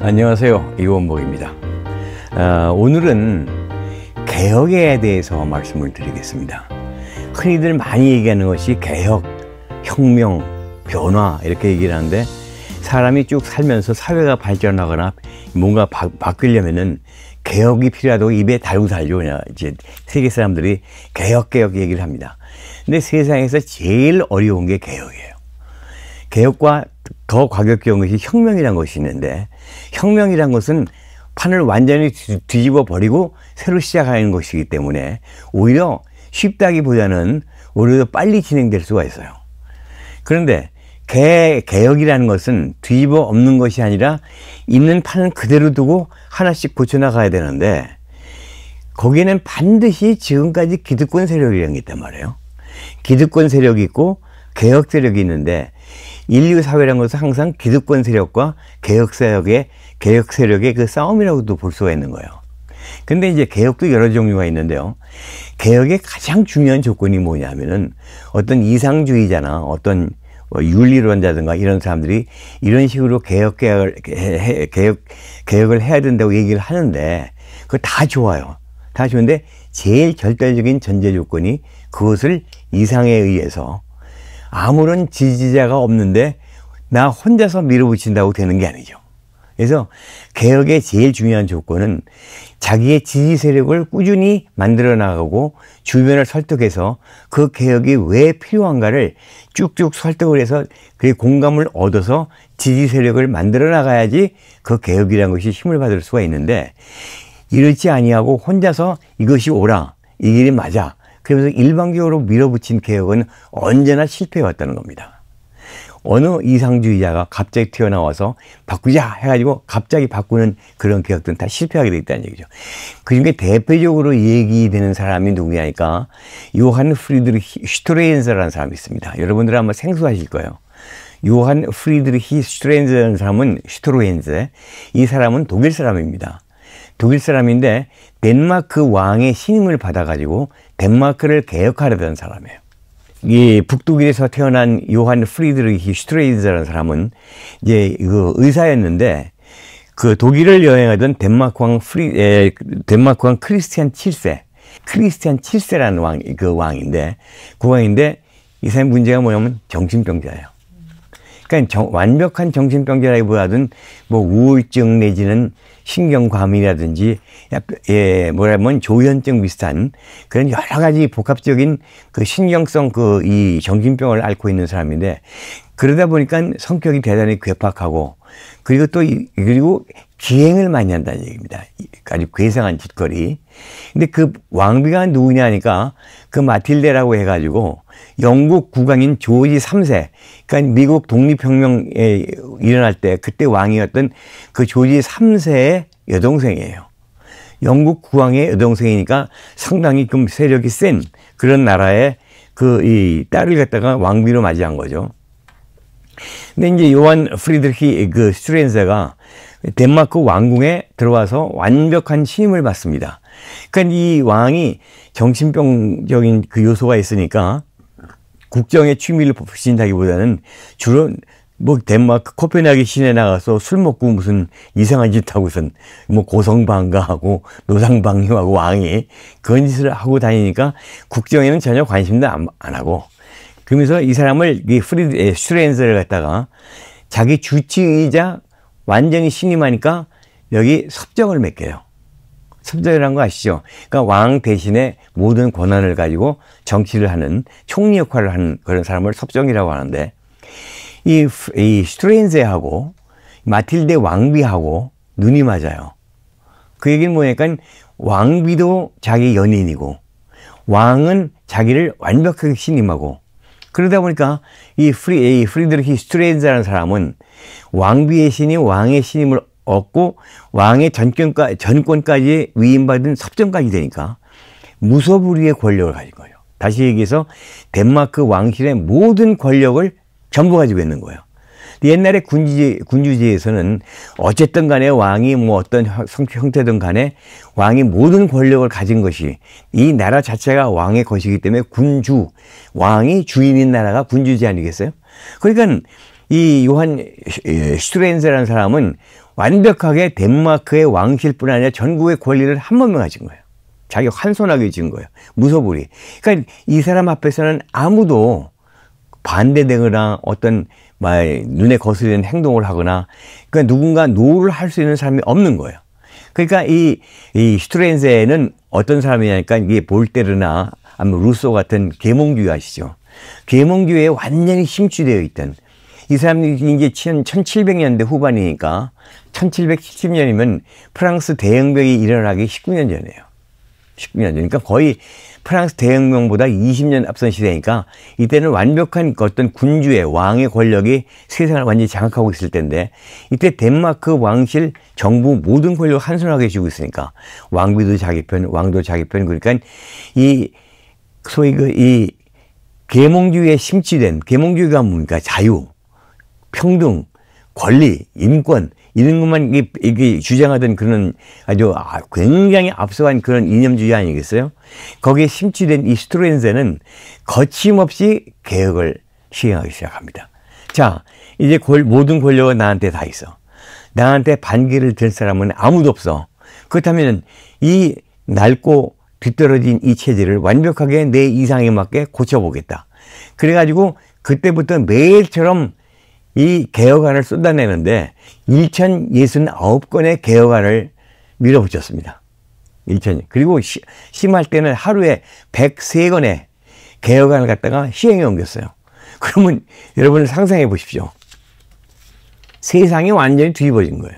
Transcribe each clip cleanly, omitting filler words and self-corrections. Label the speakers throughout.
Speaker 1: 안녕하세요, 이원복입니다. 오늘은 개혁에 대해서 말씀을 드리겠습니다. 흔히들 많이 얘기하는 것이 개혁, 혁명, 변화 이렇게 얘기를 하는데, 사람이 쭉 살면서 사회가 발전하거나 뭔가 바뀌려면은 개혁이 필요하다고 입에 달고 살죠. 그냥 이제 세계 사람들이 개혁 얘기를 합니다. 근데 세상에서 제일 어려운 게 개혁이에요. 개혁과 더 과격한 것이 혁명이라는 것이 있는데, 혁명이란 것은 판을 완전히 뒤집어 버리고 새로 시작하는 것이기 때문에 오히려 쉽다기보다는 오히려 빨리 진행될 수가 있어요. 그런데 개혁이라는 것은 뒤집어 엎는 것이 아니라 있는 판은 그대로 두고 하나씩 고쳐나가야 되는데, 거기에는 반드시 지금까지 기득권 세력이라는 게 있단 말이에요. 기득권 세력이 있고 개혁 세력이 있는데, 인류 사회라는 것은 항상 기득권 세력과 개혁 세력의 그 싸움이라고도 볼 수가 있는 거예요. 근데 이제 개혁도 여러 종류가 있는데요. 개혁의 가장 중요한 조건이 뭐냐면은, 어떤 이상주의자나 어떤 윤리론자든가 이런 사람들이 이런 식으로 개혁을 해야 된다고 얘기를 하는데, 그거 다 좋아요. 다 좋은데 제일 절대적인 전제 조건이, 그것을 이상에 의해서 아무런 지지자가 없는데 나 혼자서 밀어붙인다고 되는 게 아니죠. 그래서 개혁의 제일 중요한 조건은 자기의 지지 세력을 꾸준히 만들어 나가고 주변을 설득해서 그 개혁이 왜 필요한가를 쭉쭉 설득을 해서 그 공감을 얻어서 지지 세력을 만들어 나가야지 그 개혁이라는 것이 힘을 받을 수가 있는데, 이렇지 아니하고 혼자서 이것이 옳아, 이 길이 맞아, 그러면서 일방적으로 밀어붙인 개혁은 언제나 실패해왔다는 겁니다. 어느 이상주의자가 갑자기 튀어나와서 바꾸자 해가지고 갑자기 바꾸는 그런 개혁들은 다 실패하게 돼 있다는 얘기죠. 그중에 대표적으로 얘기되는 사람이 누구냐니까, 요한 프리드리히 슈트레인저라는 사람이 있습니다. 여러분들 아마 생소하실 거예요. 요한 프리드리히 슈트레인저라는 사람은, 이 사람은 독일 사람입니다. 독일 사람인데 덴마크 왕의 신임을 받아가지고 덴마크를 개혁하려던 사람이에요. 이 북독일에서 태어난 요한 프리드리히 슈트레이저라는 사람은 이제 그 의사였는데, 그 독일을 여행하던 덴마크 왕 크리스티안 7세라는 왕인데, 그 왕인데 이 사람의 문제가 뭐냐면 정신병자예요. 그러니까 완벽한 정신병자라기보다는 뭐 우울증 내지는 신경과민이라든지, 뭐라면 조현증 비슷한 그런 여러 가지 복합적인 그 신경성 이 정신병을 앓고 있는 사람인데, 그러다 보니까 성격이 대단히 괴팍하고, 그리고 기행을 많이 한다는 얘기입니다. 아주 괴상한 짓거리. 근데 그 왕비가 누구냐 하니까, 그 마틸데라고 해가지고 영국 국왕인 조지 3세, 그러니까 미국 독립혁명에 일어날 때 그때 왕이었던 그 조지 3세의 여동생이에요. 영국 국왕의 여동생이니까 상당히 좀 세력이 센 그런 나라의 이 딸을 갖다가 왕비로 맞이한 거죠. 근데 이제 요한 프리드리히 슈트레인저가 덴마크 왕궁에 들어와서 완벽한 신임을 받습니다. 그러니까 이 왕이 정신병적인 그 요소가 있으니까 국정에 취미를 붙인다기보다는 주로 뭐 덴마크 코펜하겐 시내에 나가서 술 먹고 무슨 이상한 짓 하고선 뭐 고성방가하고 노상방뇨하고 왕이 그런 짓을 하고 다니니까 국정에는 전혀 관심도 안 하고, 그러면서 이 사람을 슈트레인저를 갖다가 자기 주치의자 완전히 신임하니까 여기 섭정을 맡겨요. 섭정이라는 거 아시죠? 그러니까 왕 대신에 모든 권한을 가지고 정치를 하는 총리 역할을 하는 그런 사람을 섭정이라고 하는데, 이 슈트레인저하고 마틸데 왕비하고 눈이 맞아요. 그 얘기는 뭐냐니까, 왕비도 자기 연인이고 왕은 자기를 완벽하게 신임하고, 그러다 보니까 이 프리드리히 슈트레인저라는 사람은 왕비의 신임, 왕의 신임을 얻고 왕의 전권까지 위임받은 섭정까지 되니까 무소불위의 권력을 가진 거예요. 다시 얘기해서 덴마크 왕실의 모든 권력을 전부 가지고 있는 거예요. 옛날에 군주제에서는 어쨌든 간에 왕이 뭐 어떤 형태든 간에 왕이 모든 권력을 가진 것이, 이 나라 자체가 왕의 것이기 때문에 왕이 주인인 나라가 군주제 아니겠어요? 그러니까 이 요한 슈트렌세라는 사람은 완벽하게 덴마크의 왕실뿐 아니라 전국의 권리를 한 번만 가진 거예요. 자기가 환손하게 진 거예요. 무소불위. 그러니까 이 사람 앞에서는 아무도 반대되거나 어떤 눈에 거스르는 행동을 하거나, 그러니까 누군가 노를 할 수 있는 사람이 없는 거예요. 그러니까 이 슈트렌세는 어떤 사람이냐니까, 이게 볼테르나 아니면 루소 같은 계몽주의 아시죠? 계몽주의에 완전히 심취되어 있던 이 사람이 이제 1700년대 후반이니까 1770년이면 프랑스 대혁명이 일어나기 19년 전이에요. 19년 전. 그러니까 거의 프랑스 대혁명보다 20년 앞선 시대니까 이때는 완벽한 어떤 군주의 왕의 권력이 세상을 완전히 장악하고 있을 때인데, 이때 덴마크 왕실 정부 모든 권력을 한손하게 쥐고 있으니까 왕비도 자기 편, 왕도 자기 편. 그러니까 이 소위 이 계몽주의에 심취된, 계몽주의가 뭡니까? 자유, 평등, 권리, 인권, 이런 것만 이게 주장하던 그런 아주 굉장히 앞서간 그런 이념주의 아니겠어요? 거기에 심취된 이 슈트렌세는 거침없이 개혁을 시행하기 시작합니다. 자, 이제 모든 권력은 나한테 다 있어. 나한테 반기를 들 사람은 아무도 없어. 그렇다면 이 낡고 뒤떨어진 이 체제를 완벽하게 내 이상에 맞게 고쳐보겠다. 그래가지고 그때부터 매일처럼 이 개혁안을 쏟아내는데 1069건의 개혁안을 밀어붙였습니다. 1000. 그리고 심할 때는 하루에 103건의 개혁안을 갖다가 시행에 옮겼어요. 그러면 여러분 상상해 보십시오. 세상이 완전히 뒤집어진 거예요.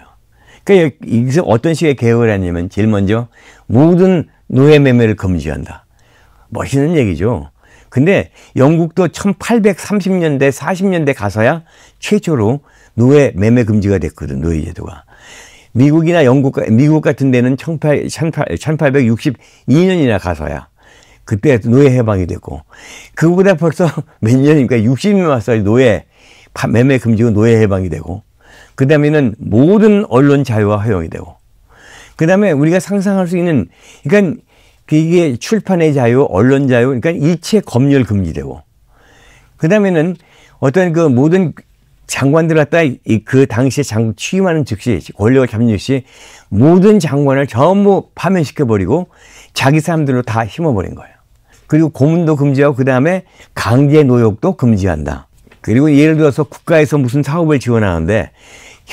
Speaker 1: 그러니까 여기서 어떤 식의 개혁을 했냐면, 제일 먼저 모든 노예 매매를 금지한다. 멋있는 얘기죠. 근데 영국도 1830년대, 40년대 가서야 최초로 노예 매매 금지가 됐거든, 노예 제도가. 미국이나 미국 같은 데는 1862년이나 가서야 그때 노예 해방이 됐고, 그거보다 벌써 몇 년이니까 60년 와서 노예 매매 금지고 노예 해방이 되고, 그 다음에는 모든 언론 자유가 허용이 되고, 그 다음에 우리가 상상할 수 있는, 그러니까 이게 출판의 자유, 언론 자유, 그러니까 일체 검열 금지되고, 그 다음에는 어떤 그 모든 장관들 갖다 그 당시에 취임하는 즉시, 권력을 잡는 즉시 모든 장관을 전부 파면시켜버리고 자기 사람들로 다 심어버린 거예요. 그리고 고문도 금지하고, 그 다음에 강제 노역도 금지한다. 그리고 예를 들어서 국가에서 무슨 사업을 지원하는데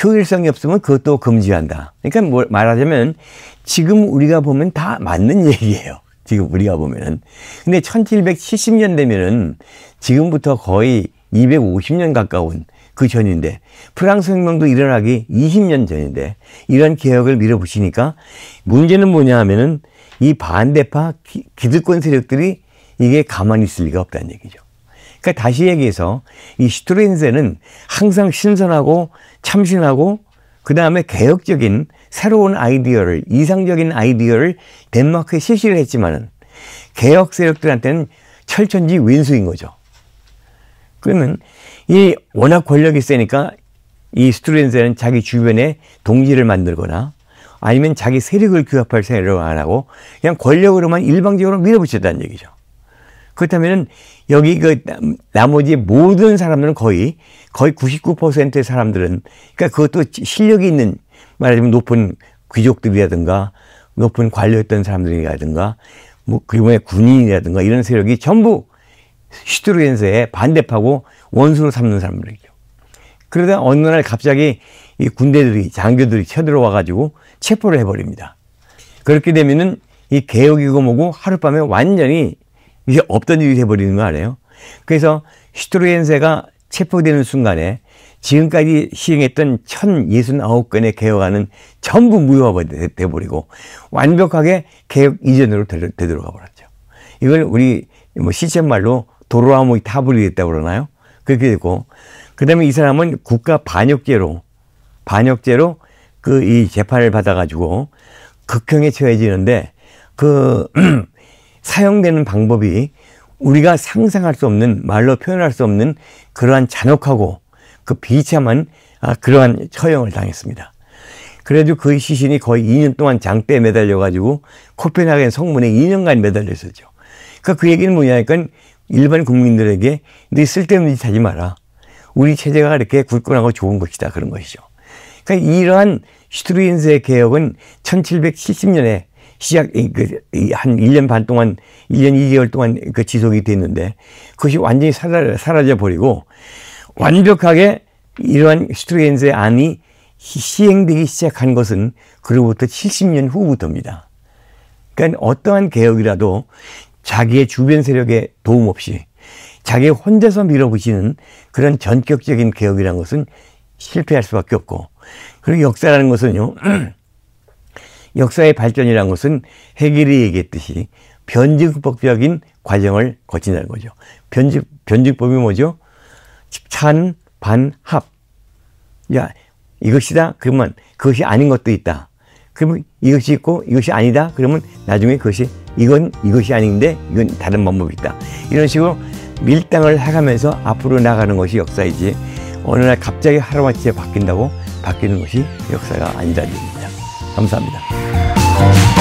Speaker 1: 효율성이 없으면 그것도 금지한다. 그러니까 말하자면 지금 우리가 보면 다 맞는 얘기예요. 지금 우리가 보면은. 근데 1770년 되면은 지금부터 거의 250년 가까운 그 전인데, 프랑스 혁명도 일어나기 20년 전인데 이런 개혁을 밀어붙이니까 문제는 뭐냐 하면은 이 반대파 기득권 세력들이 이게 가만히 있을 리가 없다는 얘기죠. 그러니까 다시 얘기해서 이 슈트렌세는 항상 신선하고 참신하고 그 다음에 개혁적인 새로운 아이디어를, 이상적인 아이디어를 덴마크에 실시를 했지만은 개혁 세력들한테는 철천지 왼수인 거죠. 그러면 이 워낙 권력이 세니까 이 슈트렌세는 자기 주변에 동지를 만들거나 아니면 자기 세력을 규합할 생각을 안 하고 그냥 권력으로만 일방적으로 밀어붙였다는 얘기죠. 그렇다면 여기 그 나머지 모든 사람들은 거의 99%의 사람들은, 그러니까 그것도 실력이 있는, 말하자면 높은 귀족들이라든가 높은 관료였던 사람들이라든가 뭐 그리고 군인이라든가 이런 세력이 전부 슈트렌세에 반대파고 원수로 삼는 사람들이죠. 그러다 어느 날 갑자기 이 군대들이, 장교들이 쳐들어와 가지고 체포를 해버립니다. 그렇게 되면은 이 개혁이고 뭐고 하룻밤에 완전히 이게 없던 일이 돼버리는 거 아니에요? 그래서 슈트렌세가 체포되는 순간에 지금까지 시행했던 1069건의 개혁안은 전부 무효가 돼버리고 완벽하게 개혁 이전으로 되돌아가 버렸죠. 이걸 우리 뭐 시쳇말로 도로아모이 타불이 됐다고 그러나요? 그렇게 되고, 그 다음에 이 사람은 국가 반역죄로 그 이 재판을 받아가지고 극형에 처해지는데, 그 사용되는 방법이 우리가 상상할 수 없는, 말로 표현할 수 없는 그러한 잔혹하고 그 비참한 그러한 처형을 당했습니다. 그래도 그 시신이 거의 2년 동안 장대에 매달려가지고 코펜하겐 성문에 2년간 매달려 있었죠. 그러니까 그 얘기는 뭐냐니까 일반 국민들에게 너 쓸데없는 짓 하지 마라. 우리 체제가 이렇게 굳건하고 좋은 것이다. 그런 것이죠. 그러니까 이러한 슈트루겐스의 개혁은 1770년에 한 1년 반 동안, 1년 2개월 동안 지속이 됐는데, 그것이 완전히 사라져 버리고, 완벽하게 이러한 슈트루겐스의 안이 시행되기 시작한 것은 그로부터 70년 후부터입니다. 그러니까 어떠한 개혁이라도 자기의 주변 세력의 도움 없이 자기 혼자서 밀어붙이는 그런 전격적인 개혁이라는 것은 실패할 수밖에 없고, 그리고 역사라는 것은요, 역사의 발전이라는 것은 해겔이 얘기했듯이 변증법적인 과정을 거친다는 거죠. 변증법이 뭐죠? 찬, 반, 합. 야, 이것이다? 그러면 그것이 아닌 것도 있다. 그러면 이것이 있고 이것이 아니다? 그러면 나중에 이것이 아닌데 이건 다른 방법이 있다. 이런 식으로 밀당을 해가면서 앞으로 나가는 것이 역사이지, 어느 날 갑자기 하루아침에 바뀌는 것이 역사가 아니라는 얘기입니다. 감사합니다.